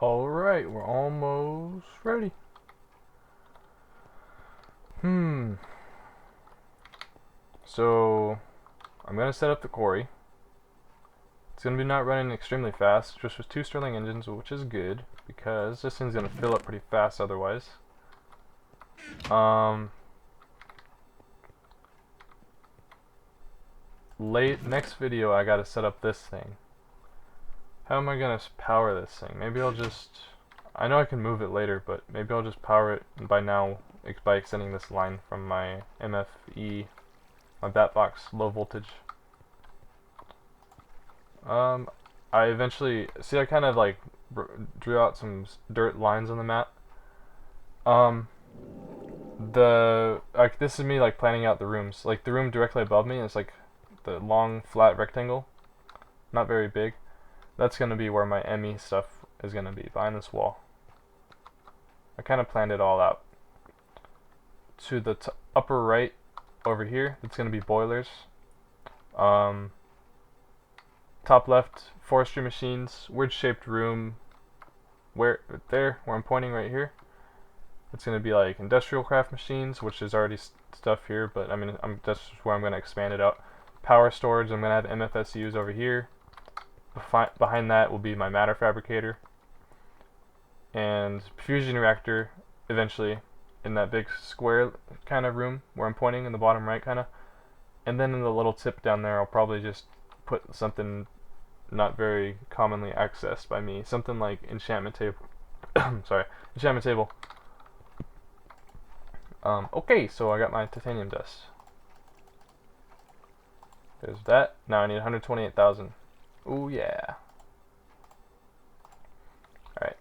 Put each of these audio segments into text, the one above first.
Alright, we're almost ready. So, I'm going to set up the quarry. It's going to be not running extremely fast, just with 2 Stirling engines, which is good, because this thing's going to fill up pretty fast otherwise. Next video I got to set up this thing. How am I going to power this thing? Maybe I'll just... I know I can move it later, but maybe I'll just power it by now by extending this line from my MFE, my bat box, low voltage. I eventually... See, I kind of like drew out some dirt lines on the map. This is me like planning out the rooms. Like the room directly above me is like the long flat rectangle, not very big. That's gonna be where my ME stuff is gonna be, behind this wall. I kind of planned it all out. To the upper right over here, it's gonna be boilers. Top left, forestry machines, weird shaped room. Where I'm pointing right here, it's gonna be like industrial craft machines, which is already stuff here, but I mean, that's where I'm gonna expand it out. Power storage, I'm gonna have MFSUs over here. Behind that will be my matter fabricator, and fusion reactor eventually in that big square kind of room where I'm pointing in the bottom right kind of. And then in the little tip down there I'll probably just put something not very commonly accessed by me, something like enchantment table. Sorry, enchantment table. Okay, so I got my titanium dust. There's that. Now I need 128,000. Ooh yeah. Alright.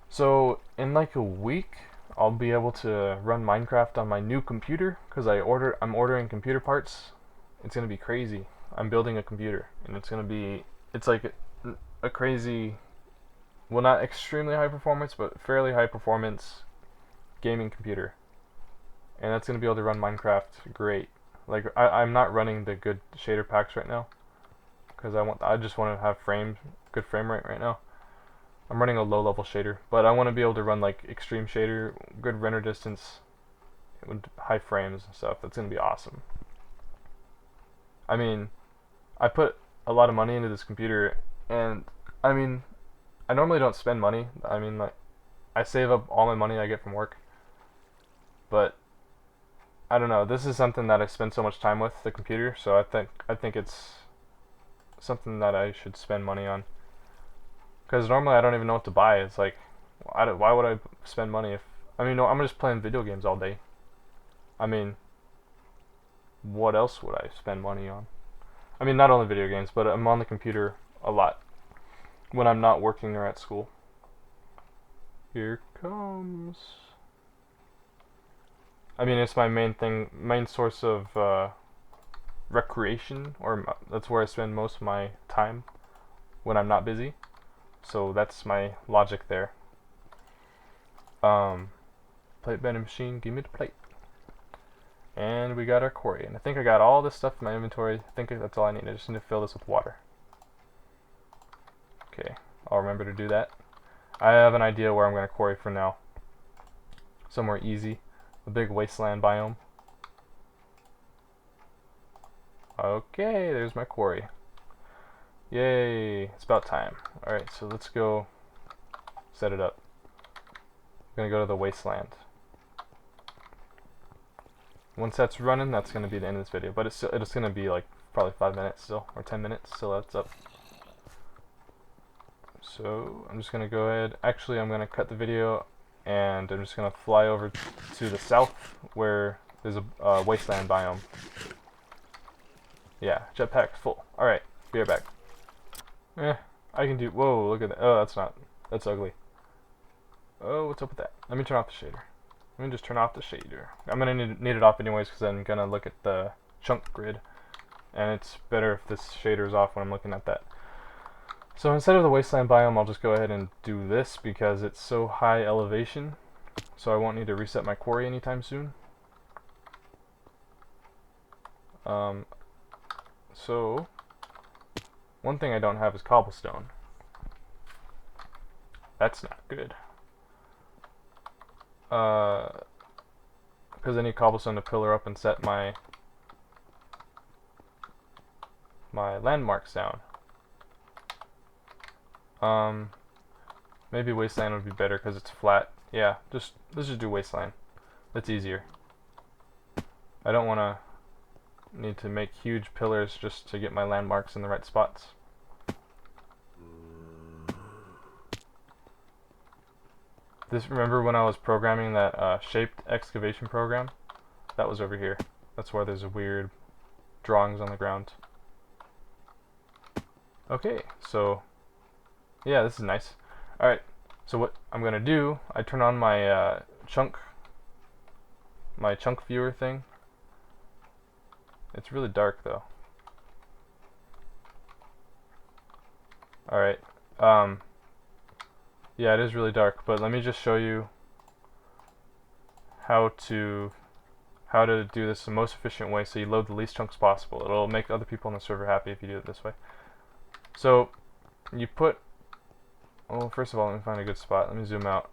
So in like a week I'll be able to run Minecraft on my new computer, because I'm ordering computer parts. It's gonna be crazy. I'm building a computer, and it's like a crazy, well, not extremely high performance, but fairly high performance gaming computer. And that's gonna be able to run Minecraft great. Like I'm not running the good shader packs right now, because I just want to have good frame rate right now. I'm running a low level shader, but I want to be able to run like extreme shader, good render distance, with high frames and stuff. That's gonna be awesome. I mean, I put a lot of money into this computer, and I mean, I normally don't spend money. I mean, like, I save up all my money I get from work, but I don't know. This is something that I spend so much time with, the computer. So I think it's something that I should spend money on. Because normally I don't even know what to buy. It's like, why would I spend money if... I mean, no, I'm just playing video games all day. I mean, what else would I spend money on? I mean, not only video games, but I'm on the computer a lot when I'm not working or at school. Here comes... I mean, it's my main source of recreation, or that's where I spend most of my time when I'm not busy. So that's my logic there. Plate bending machine, give me the plate. And we got our quarry. And I think I got all this stuff in my inventory. I think that's all I need. I just need to fill this with water. Okay, I'll remember to do that. I have an idea where I'm going to quarry for now. Somewhere easy. A big wasteland biome. Okay, there's my quarry. Yay, it's about time. Alright, so let's go set it up. I'm going to go to the wasteland. Once that's running, that's going to be the end of this video. But it's going to be like probably 5 minutes still, or 10 minutes, so that's up. So I'm just going to go ahead. Actually, I'm going to cut the video, and I'm just going to fly over to the south where there's a wasteland biome. Yeah, jetpack's full. Alright, be right back. I can do... Whoa, look at that. Oh, that's ugly. Oh, what's up with that? Let me turn off the shader. Let me just turn off the shader. I'm going to need it off anyways, because I'm going to look at the chunk grid. And it's better if this shader is off when I'm looking at that. So instead of the wasteland biome, I'll just go ahead and do this, because it's so high elevation. So I won't need to reset my quarry anytime soon. So... one thing I don't have is cobblestone. That's not good. Because I need cobblestone to pillar up and set my landmarks down. Maybe wasteland would be better because it's flat. Yeah, let's just do wasteland. That's easier. I don't want to need to make huge pillars just to get my landmarks in the right spots. Remember when I was programming that shaped excavation program? That was over here. That's why there's a weird drawings on the ground. Okay, so yeah, this is nice. Alright, so what I'm gonna do, I turn on my chunk viewer thing. It's really dark though. Alright, yeah, it is really dark, but let me just show you how to do this the most efficient way so you load the least chunks possible. It'll make other people on the server happy if you do it this way. So you put, well, first of all, let me find a good spot. Let me zoom out.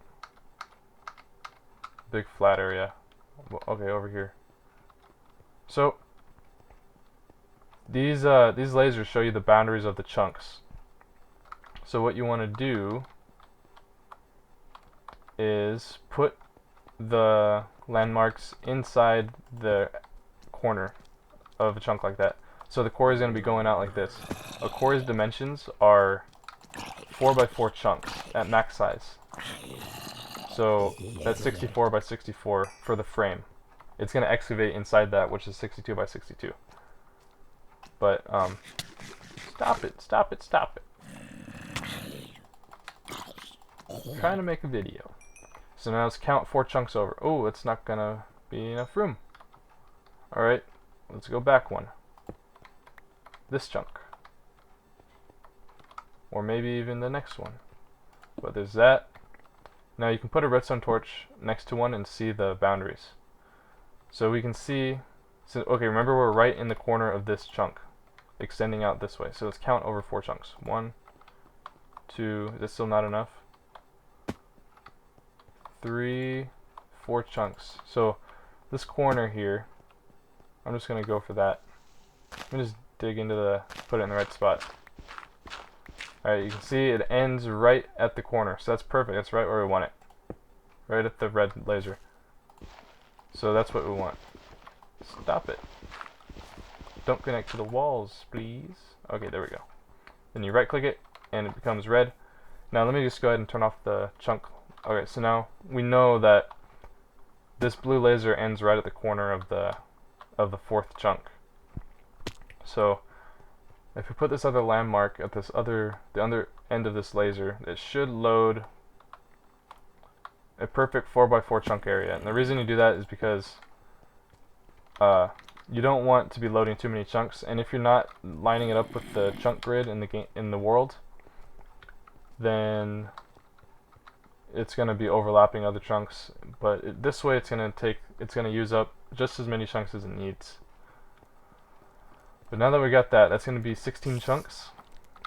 Big flat area. Okay, over here. So these lasers show you the boundaries of the chunks. So what you want to do is put the landmarks inside the corner of a chunk like that. So the quarry is going to be going out like this. A quarry's dimensions are 4x4 chunks at max size. So that's 64 by 64 for the frame. It's going to excavate inside that, which is 62 by 62. But stop it! I'm trying to make a video. So now let's count 4 chunks over. Oh, it's not gonna be enough room. Alright, let's go back one. This chunk. Or maybe even the next one. But there's that. Now you can put a redstone torch next to one and see the boundaries. So we can see, okay, remember we're right in the corner of this chunk, extending out this way. So let's count over 4 chunks. 1, 2, is that still not enough? 3, 4 chunks. So this corner here, I'm just gonna go for that. Let me just dig into put it in the right spot. Alright, you can see it ends right at the corner, so that's perfect. That's right where we want it. Right at the red laser. So that's what we want. Stop it. Don't connect to the walls, please. Okay, there we go. Then you right click it, and it becomes red. Now let me just go ahead and turn off the chunk. Okay, so now we know that this blue laser ends right at the corner of the 4th chunk. So if we put this other landmark at the other end of this laser, it should load a perfect 4x4 chunk area. And the reason you do that is because you don't want to be loading too many chunks. And if you're not lining it up with the chunk grid in the world, then it's going to be overlapping other chunks, but this way it's going to use up just as many chunks as it needs. But now that we got that, that's going to be 16 chunks,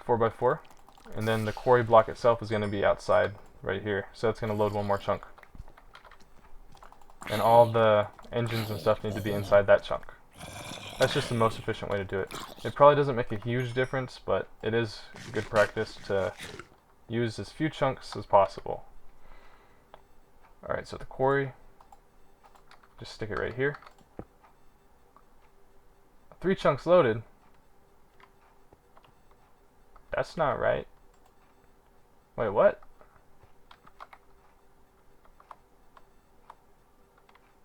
4x4, and then the quarry block itself is going to be outside right here, so it's going to load one more chunk. And all the engines and stuff need to be inside that chunk. That's just the most efficient way to do it. It probably doesn't make a huge difference, but it is good practice to use as few chunks as possible. Alright, so the quarry, just stick it right here. 3 chunks loaded. That's not right. Wait, what?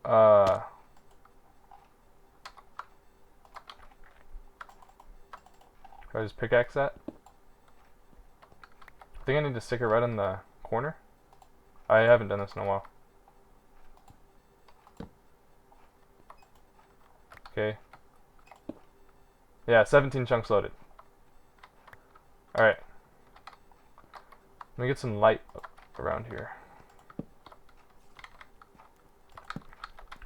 Can I just pickaxe that? I think I need to stick it right in the corner. I haven't done this in a while. Okay. Yeah, 17 chunks loaded. Alright. Let me get some light around here.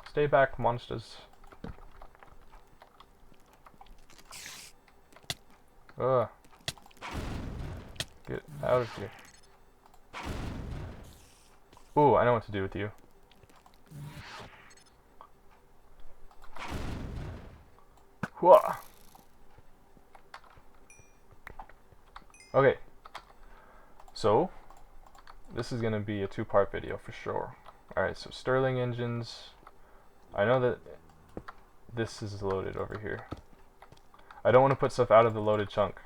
Stay back, monsters. Ugh. Get out of here. Ooh, I know what to do with you. Whoa. Okay. So, this is going to be a two-part video for sure. Alright, so Stirling engines. I know that this is loaded over here. I don't want to put stuff out of the loaded chunk.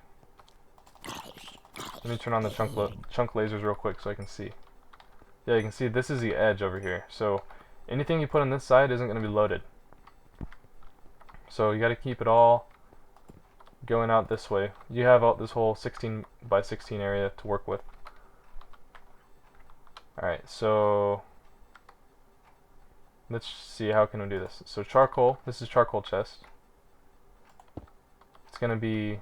Let me turn on the chunk lasers real quick so I can see. Yeah, you can see this is the edge over here. So anything you put on this side isn't going to be loaded. So you got to keep it all going out this way. You have all this whole 16 by 16 area to work with. Alright, so let's see how can we do this. So charcoal, this is charcoal chest. It's going to be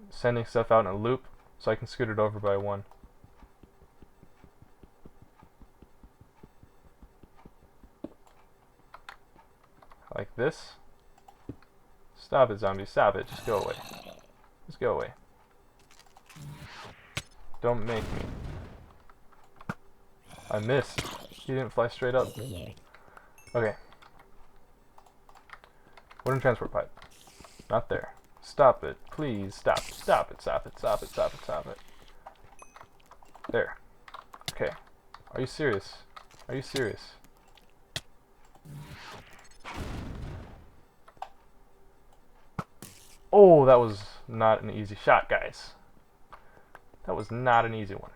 sending stuff out in a loop so I can scoot it over by one. Like this. Stop it, zombie, stop it, just go away. Just go away. Don't make me. I missed. He didn't fly straight up. Okay. Wooden transport pipe. Not there. Stop it. Please stop. Stop it. Stop it. Stop it. Stop it. Stop it. There. Okay. Are you serious? Are you serious? Oh, that was not an easy shot, guys. That was not an easy one.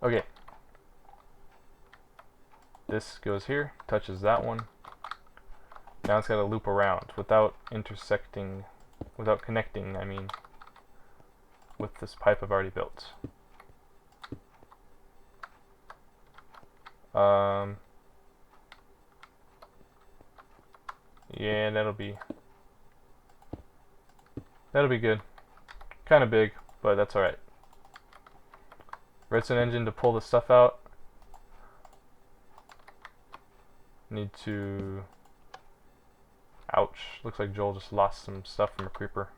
Okay. This goes here, touches that one. Now it's got to loop around without intersecting, without connecting, I mean, with this pipe I've already built. Yeah, that'll be good. Kind of big, but that's alright. Redstone engine to pull the stuff out. Need to... Ouch. Looks like Joel just lost some stuff from a creeper.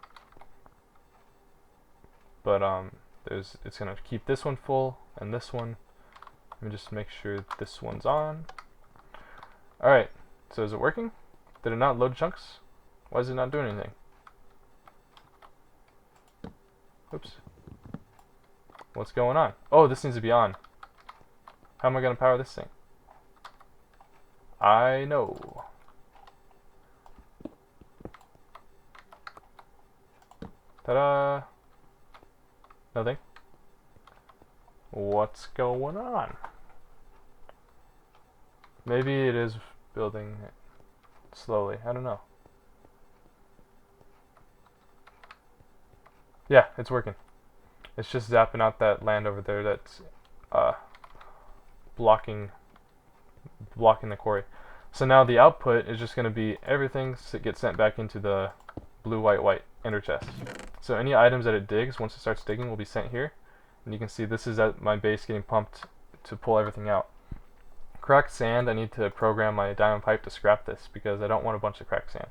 But it's gonna keep this one full and this one. Let me just make sure this one's on. Alright, so is it working? Did it not load chunks? Why is it not doing anything? Oops. What's going on? Oh, this needs to be on. How am I gonna power this thing? I know. Ta-da! Nothing. What's going on? Maybe it is building it slowly. I don't know. Yeah, it's working. It's just zapping out that land over there that's blocking the quarry. So now the output is just going to be everything gets sent back into the blue, white, white ender chest. So any items that it digs, once it starts digging, will be sent here. And you can see this is at my base getting pumped to pull everything out. Cracked sand, I need to program my diamond pipe to scrap this because I don't want a bunch of cracked sand.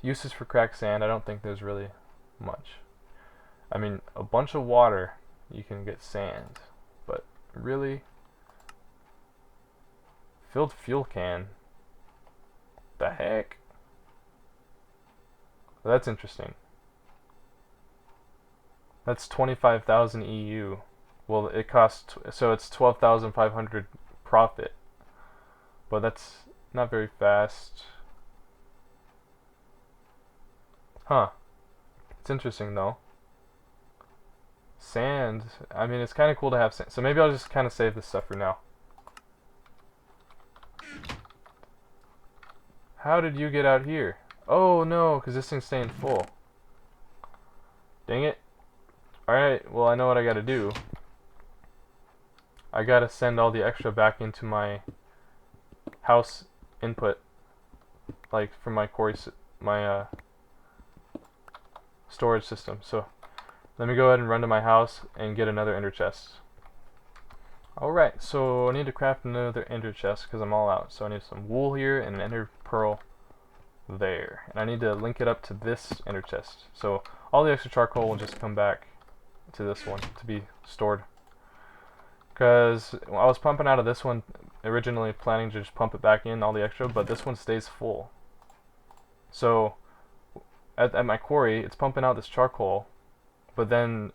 Uses for cracked sand, I don't think there's really much. I mean, a bunch of water, you can get sand. But really, filled fuel can, the heck? Well, that's interesting. That's 25,000 EU. Well, it costs, so it's 12,500 profit. But that's not very fast. Huh. It's interesting though. Sand, I mean, it's kind of cool to have sand. So maybe I'll just kind of save this stuff for now. How did you get out here? Oh no, because this thing's staying full. Dang it. Alright, well I know what I gotta do. I gotta send all the extra back into my house input. Like from my Quarry, my storage system. So let me go ahead and run to my house and get another ender chest. Alright, so I need to craft another ender chest because I'm all out. So I need some wool here and an ender pearl there. And I need to link it up to this ender chest. So all the extra charcoal will just come back to this one to be stored. Because I was pumping out of this one originally planning to just pump it back in all the extra, but this one stays full. So at my quarry, it's pumping out this charcoal, but then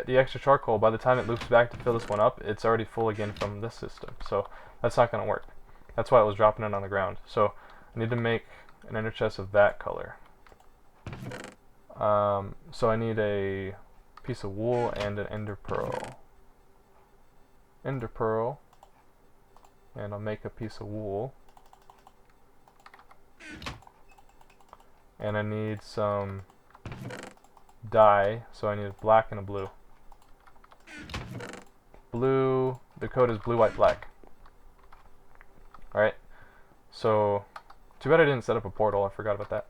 the extra charcoal, by the time it loops back to fill this one up, it's already full again from this system. So that's not going to work. That's why it was dropping it on the ground. So I need to make an ender chest of that color. So I need a piece of wool and an ender pearl. Ender pearl, and I'll make a piece of wool. And I need some dye, so I need a black and a blue. Blue, the code is blue, white, black. Alright, so too bad I didn't set up a portal, I forgot about that.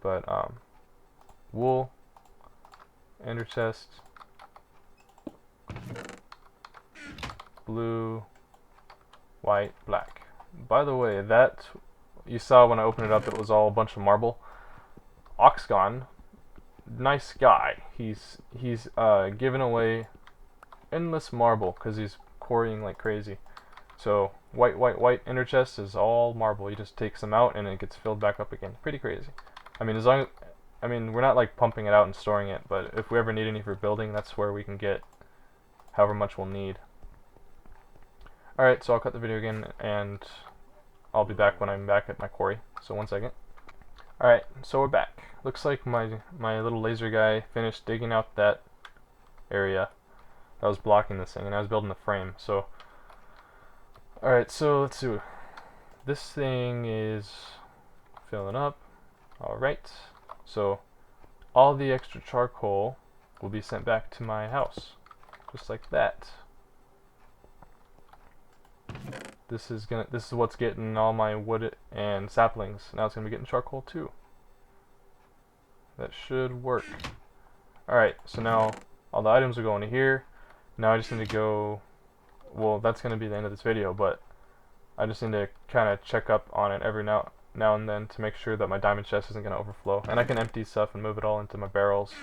But wool, ender chest, blue, white, black. By the way, that you saw when I opened it up, it was all a bunch of marble. Oxgon, nice guy. He's giving away endless marble because he's quarrying like crazy. So white, white, white ender chest is all marble. He just takes them out and it gets filled back up again. Pretty crazy. I mean, we're not like pumping it out and storing it, but if we ever need any for building, that's where we can get however much we'll need. Alright, so I'll cut the video again and I'll be back when I'm back at my quarry. So 1 second. Alright, so we're back. Looks like my little laser guy finished digging out that area that was blocking this thing, and I was building the frame. So alright, so let's see. This thing is filling up. Alright, so all the extra charcoal will be sent back to my house. Just like that. This is what's getting all my wood and saplings. Now it's gonna be getting charcoal too. That should work. Alright, so now all the items are going to here. Now I just need to go, well, that's gonna be the end of this video, but I just need to kind of check up on it every now and then to make sure that my diamond chest isn't gonna overflow. And I can empty stuff and move it all into my barrels.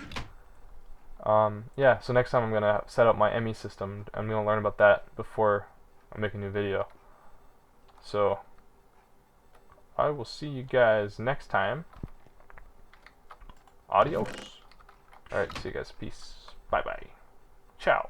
Yeah, so next time I'm gonna set up my ME system. I'm gonna learn about that before I make a new video. So I will see you guys next time. Adios. Alright, see you guys. Peace. Bye bye. Ciao.